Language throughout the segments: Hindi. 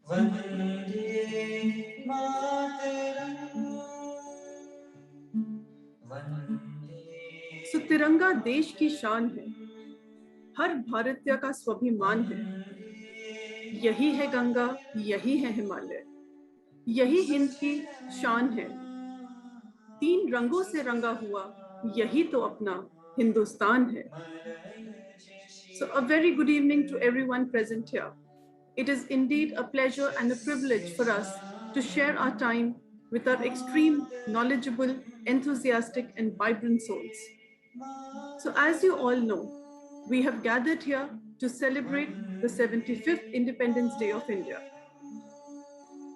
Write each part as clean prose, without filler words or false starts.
वन्दे मातरम् सो तिरंगा देश की शान है, हर भारतीय का स्वाभिमान है। यही है गंगा, यही है हिमालय, यही हिंद की शान है। 3 रंगों से रंगा हुआ यही तो अपना हिंदुस्तान है। So a very good evening to everyone present here. It is indeed a pleasure and a privilege for us to share our time with our extreme, knowledgeable, enthusiastic, and vibrant souls. So, as you all know, we have gathered here to celebrate the 75th Independence Day of India.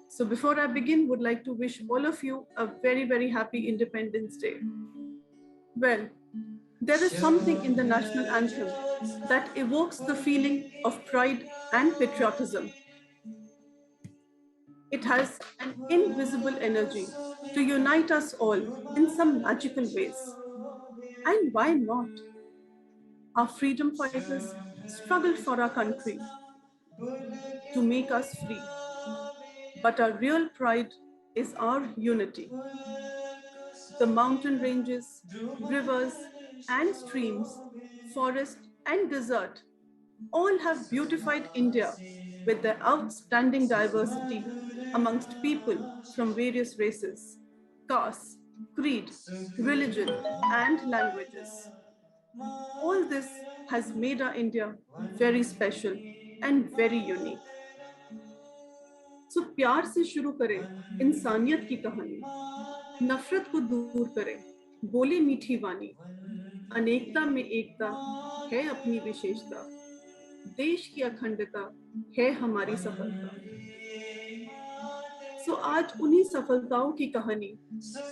So, before I begin, would like to wish all of you a very, very happy Independence Day. Well, there is something in the national anthem that evokes the feeling of pride and patriotism. It has an invisible energy to unite us all in some magical ways. And why not? Our freedom fighters struggled for our country to make us free. But our real pride is our unity. The mountain ranges, rivers, and streams, forest, and desert all have beautified India with their outstanding diversity amongst people from various races, castes, creed, religion, and languages. All this has made our India very special and very unique. So प्यार से शुरू करें इंसानियत की कहानी, नफरत को दूर करें, बोले मीठी वाणी, अनेकता में एकता है अपनी विशेषता, देश की अखंडता है हमारी सफलता। सो आज उन्हीं सफलताओं की कहानी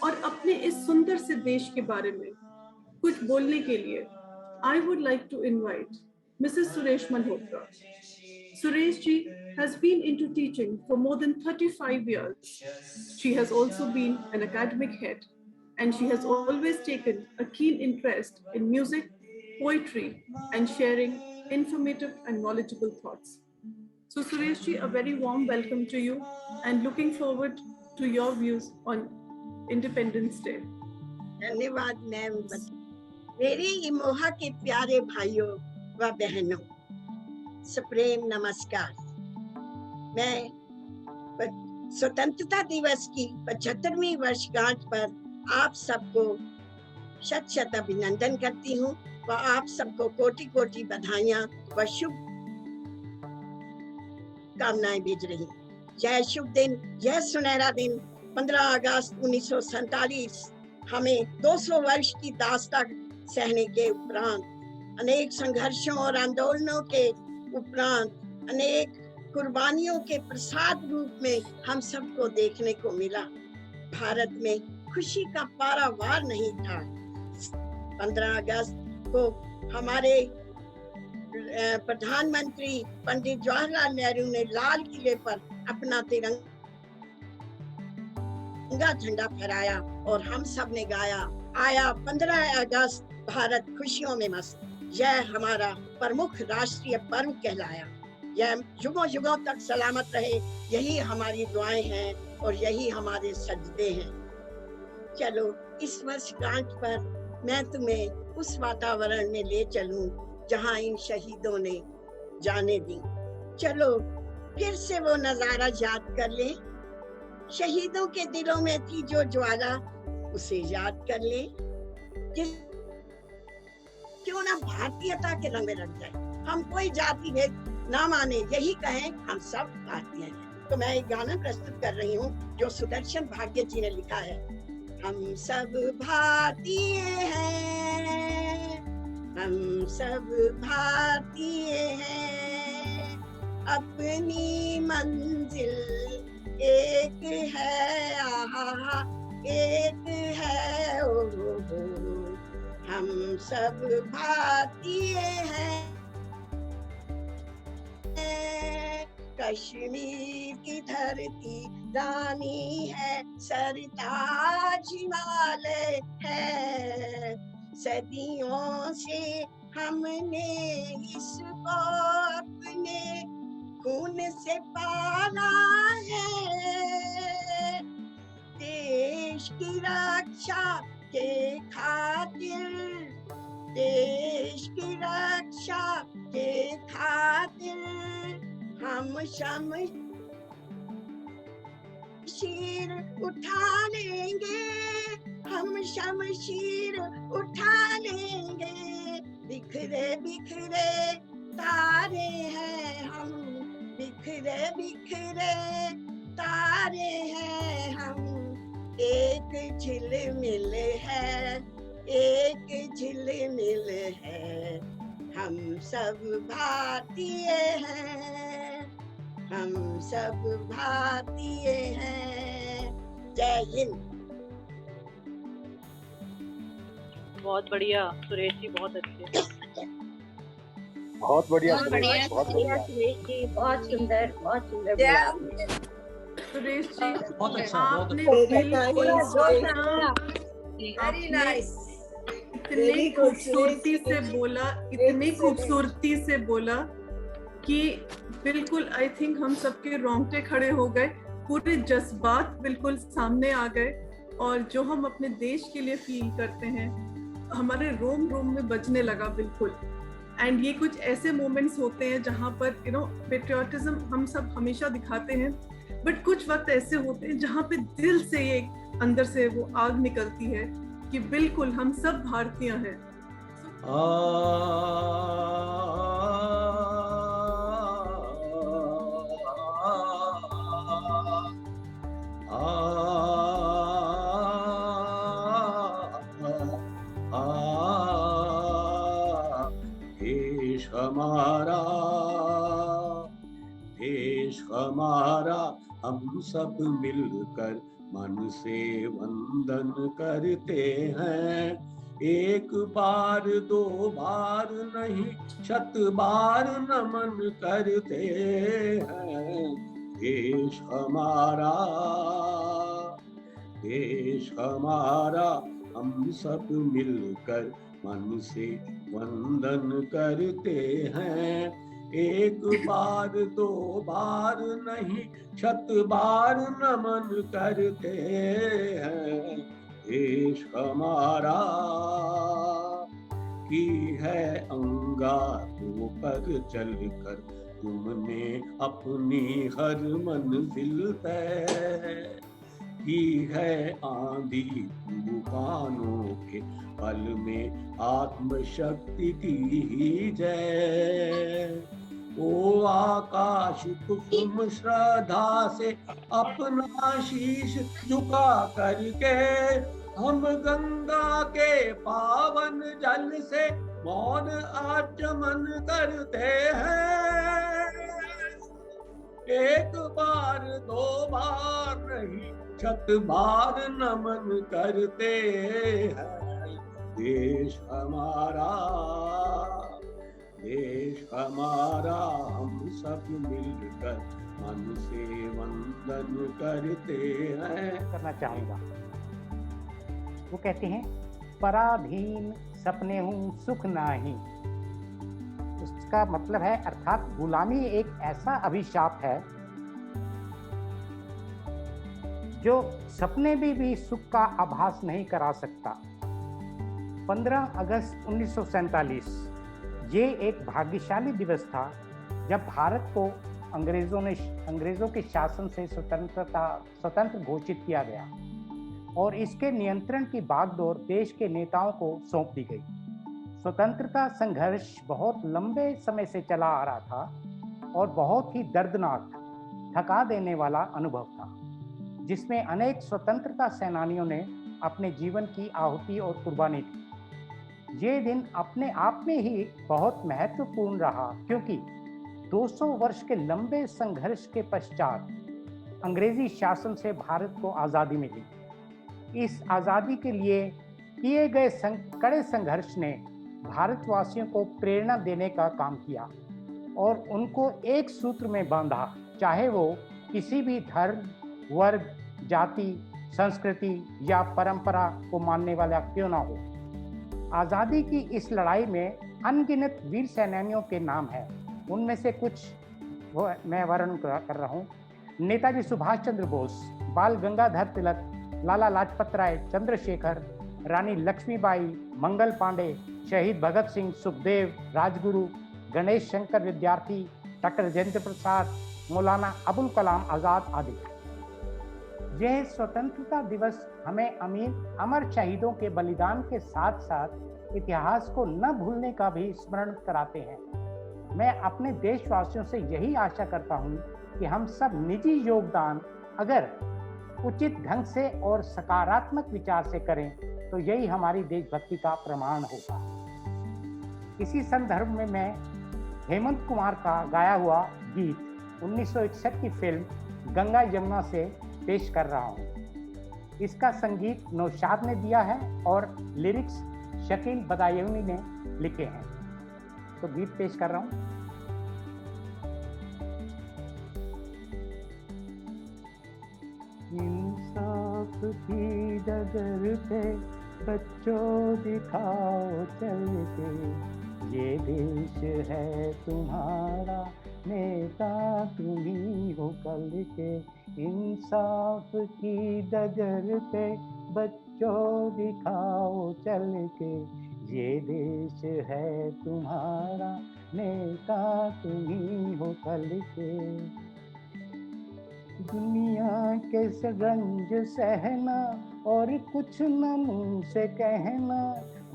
और अपने इस सुंदर से देश के बारे में कुछ बोलने के लिए I would like to invite Mrs. Suresh Malhotra. Suresh ji has been into teaching for more than 35 years. She has also been an academic head, and she has always taken a keen interest in music, poetry, and sharing informative and knowledgeable thoughts. So, Suresh ji, a very warm welcome to you and looking forward to your views on Independence Day. धन्यवाद मैम। मेरे इमोहा के प्यारे भाइयों व बहनों, सप्रेम नमस्कार। मैं स्वतंत्रता दिवस की 75वीं वर्षगांठ पर आप सबको शत शत अभिनंदन करती हूँ व आप सबको कोटि कोटि बधाइयाँ व शुभ कामनाएं भेज रही हूँ। यह शुभ दिन, यह सुनहरा दिन 15 अगस्त 1947 हमें 200 वर्ष की दास्तां सहने के उपरांत, अनेक संघर्षों और आंदोलनों के उपरांत, अनेक कुर्बानियों के प्रसाद रूप में हम सबको देखने को मिला। भारत में खुशी का पारावार नहीं था। 15 अगस्त को हमारे प्रधानमंत्री पंडित जवाहरलाल नेहरू ने लाल किले पर अपना तिरंगा झंडा फहराया और हम सब ने गाया, आया 15 अगस्त भारत खुशियों में मस्त। यह हमारा प्रमुख राष्ट्रीय पर्व कहलाया। यह युगों युगों तक सलामत रहे, यही हमारी दुआएं हैं और यही हमारे सजदे हैं। चलो इस वर्षगांठ पर मैं तुम्हें उस वातावरण में ले चलूं जहां इन शहीदों ने जाने दी। चलो फिर से वो नजारा याद कर ले, शहीदों के दिलों में थी जो ज्वाला, उसे याद कर ले। क्यों ना भारतीयता के रंग में रंग जाए, हम कोई जाति भेद ना माने, यही कहें हम सब भारतीय हैं। तो मैं एक गाना प्रस्तुत कर रही हूँ जो सुदर्शन भाग्य जी ने लिखा है। हम सब भारतीय हैं, हम सब भारतीय हैं, अपनी मंजिल एक है, आहा एक है, ओ हम सब भारतीय हैं। कश्मीर की धरती रानी है, सरताज हिमालय है, सदियों से हमने इसको अपने खून से पाला है, देश की रक्षा के खातिर, देश की रक्षा के खातिर हम शमशीर उठा लेंगे, हम शमशीर उठा लेंगे। बिखरे बिखरे तारे हैं हम, बिखरे बिखरे तारे हैं हम, एक झिलमिल है, एक झिलमिल है। हम सब भारतीय हैं, हम सब भारतीय हैं। जय हिंद। बहुत बढ़िया सुरेश जी, बहुत अच्छे। बहुत बढ़िया बहुत बढ़िया, बहुत बढ़िया। सुरेश जी, बहुत सुंदर बोला आपने। सुरेश जी, बहुत अच्छा, बहुत आपने अच्छा। बिल्कुल जोर से आपने वेरी नाइस। इतनी खूबसूरती से बोला, इतनी खूबसूरती से बोला कि बिल्कुल आई थिंक हम सबके रोंगटे खड़े हो गए, पूरे जज्बात बिल्कुल सामने आ गए, और जो हम अपने देश के लिए फील करते हैं हमारे रोम रोम में बजने लगा बिल्कुल। एंड ये कुछ ऐसे मोमेंट्स होते हैं जहाँ पर पेट्रियोटिज्म हम सब हमेशा दिखाते हैं, बट कुछ वक्त ऐसे होते हैं जहाँ पे दिल से ये अंदर से वो आग निकलती है कि बिल्कुल हम सब भारतीय हैं। देश हमारा, देश हमारा, हम सब मिलकर मन से वंदन करते हैं। एक बार दो बार नहीं, शत बार नमन करते हैं। देश हमारा, देश हमारा, हम सब मिलकर मन से वंदन करते हैं। एक बार दो बार नहीं, शत बार नमन करते हैं। देश हमारा की है अंगारों पर चलकर तुमने अपनी हर मंजिल तय की है। आंधी तूफानों के पल में आत्मशक्ति की ही जय। ओ आकाश तुम श्रद्धा से अपना शीश झुका करके, हम गंगा के पावन जल से मौन आचमन करते हैं। एक बार दो बार नहीं, शत बार नमन करते हैं। देश हमारा, देश हमारा, हम सब मिलकर मन से वंदन करते हैं। करना चाहूंगा। वो कहते हैं पराधीन सपने हूँ सुख नाही। उसका मतलब है, अर्थात गुलामी एक ऐसा अभिशाप है जो सपने भी सुख का आभास नहीं करा सकता। 15 अगस्त 1947 ये एक भाग्यशाली दिवस था जब भारत को अंग्रेजों के शासन से स्वतंत्र घोषित किया गया और इसके नियंत्रण की बागडोर देश के नेताओं को सौंप दी गई। स्वतंत्रता संघर्ष बहुत लंबे समय से चला आ रहा था और बहुत ही दर्दनाक, थका देने वाला अनुभव था, जिसमें अनेक स्वतंत्रता सेनानियों ने अपने जीवन की आहुति और कुर्बानी दी। ये दिन अपने आप में ही बहुत महत्वपूर्ण रहा, क्योंकि 200 वर्ष के लंबे संघर्ष के पश्चात अंग्रेजी शासन से भारत को आज़ादी मिली। इस आज़ादी के लिए किए गए कड़े संघर्ष ने भारतवासियों को प्रेरणा देने का काम किया और उनको एक सूत्र में बांधा, चाहे वो किसी भी धर्म, वर्ग, जाति, संस्कृति या परंपरा को मानने वाला क्यों ना हो। आज़ादी की इस लड़ाई में अनगिनत वीर सेनानियों के नाम हैं। उनमें से कुछ वो मैं वर्णन कर रहा हूँ। नेताजी सुभाष चंद्र बोस, बाल गंगाधर तिलक, लाला लाजपत राय, चंद्रशेखर, रानी लक्ष्मीबाई, मंगल पांडे, शहीद भगत सिंह, सुखदेव, राजगुरु, गणेश शंकर विद्यार्थी, डॉक्टर राजेंद्र प्रसाद, मौलाना अबुल कलाम आजाद आदि। यह स्वतंत्रता दिवस हमें अमर शहीदों के बलिदान के साथ साथ इतिहास को न भूलने का भी स्मरण कराते हैं। मैं अपने देशवासियों से यही आशा करता हूं कि हम सब निजी योगदान अगर उचित ढंग से और सकारात्मक विचार से करें तो यही हमारी देशभक्ति का प्रमाण होगा। इसी संदर्भ में मैं हेमंत कुमार का गाया हुआ गीत 1961 की फिल्म गंगा यमुना से पेश कर रहा हूँ। इसका संगीत नौशाद ने दिया है और लिरिक्स शकील बदायूनी ने लिखे हैं। तो गीत पेश कर रहा हूँ। इंसाफ की डगर पे बच्चों दिखाओ चल के, ये देश है तुम्हारा, नेता तुम्ही हो कल के। इंसाफ की डगर पे बच्चों दिखाओ चल के, ये देश है तुम्हारा, नेता तुम्ही हो कल के। दुनिया के रंज सहना और कुछ न मुंह से कहना,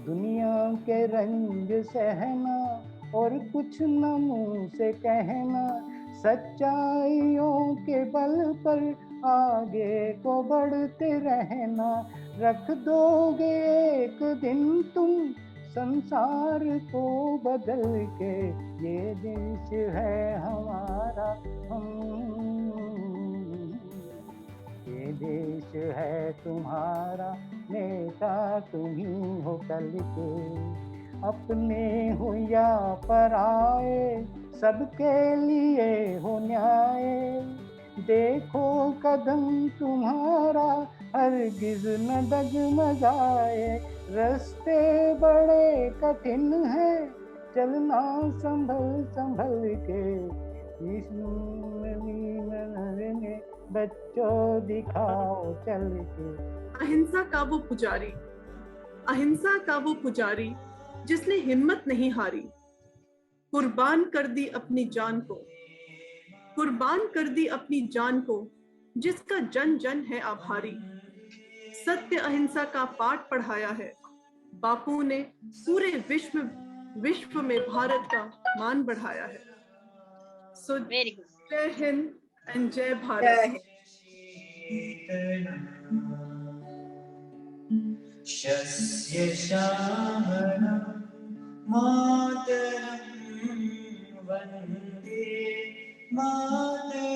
दुनिया के रंज सहना और कुछ न मुंह से कहना, सच्चाइयों के बल पर आगे को बढ़ते रहना। रख दोगे एक दिन तुम संसार को बदल के, ये देश है हमारा, ये देश है तुम्हारा, नेता तुम्ही हो कल के। अपने हो या पराए, सबके लिए हो न्याय, देखो कदम तुम्हारा हरगिज न डगमगाए। रास्ते बड़े कठिन हैं, चलना संभल संभल के, बच्चों दिखाओ चल के। अहिंसा का वो पुजारी, अहिंसा का वो पुजारी जिसने हिम्मत नहीं हारी, कुर्बान कर दी अपनी जान को, कुर्बान कर दी अपनी जान को, जिसका जन जन है आभारी। सत्य अहिंसा का पाठ पढ़ाया है बापू ने, पूरे विश्व में भारत का मान बढ़ाया है। सो जय हिंद एंड जय भारत। शस्य श्यामला मातरं वन्दे मातरम्।